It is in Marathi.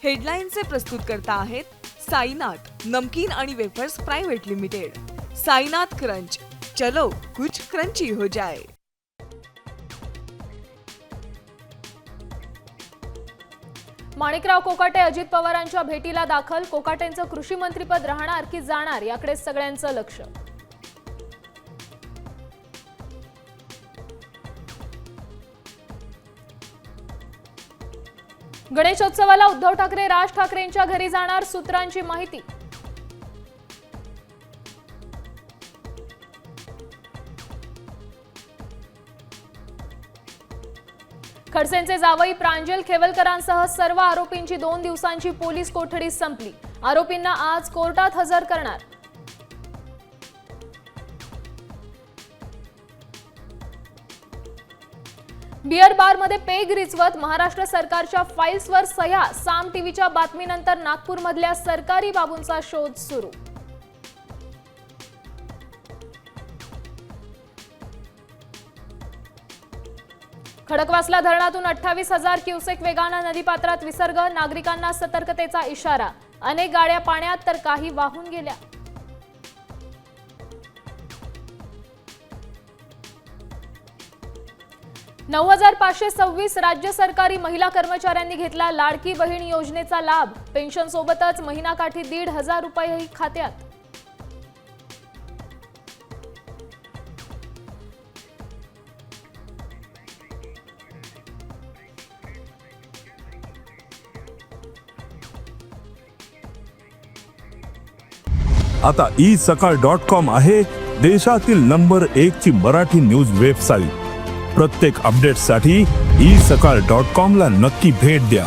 हेडलाईनचे प्रस्तुतकर्ता आहेत साईनाथ नमकीन आणि wafers private limited. Sainath crunch, चलो कुछ क्रंची हो जाए। माणिकराव कोकाटे अजित पवारांच्या भेटीला दाखल। कोकाटेंचं कृषी मंत्रीपद राहणार की जाणार याकडे सगळ्यांचं लक्ष। गणेशोत्सवाला उद्धव ठाकरे राज ठाकरेंच्या घरी जाणार, सूत्रांची माहिती। खडसेंचे जावई प्रांजल खेवलकरांसह सर्व आरोपींची 2 दिवसांची पोलीस कोठडी संपली। आरोपींना आज कोर्टात हजर करणार। बियर बारमध्ये पेग रिचवत महाराष्ट्र सरकारच्या फाईल्सवर सह्या। साम टीव्हीच्या बातमीनंतर नागपूरमधल्या सरकारी बाबूंचा शोध सुरू। खडकवासला धरणातून 28,000 क्युसेक वेगानं नदीपात्रात विसर्ग। नागरिकांना सतर्कतेचा इशारा। अनेक गाड्या पाण्यात तर काही वाहून गेल्या। – 9,526 राज्य सरकारी महिला कर्मचाऱ्यांनी घेतला लाडकी बहीण योजनेचा लाभ। पेन्शन सोबतच महिनाकाठी 1,500 रुपये खात्यात। आता isakal.com आहे देशातील नंबर 1 ची मराठी न्यूज वेबसाईट। प्रत्येक अपडेटसाठी isakal.com ला नक्की भेट द्या।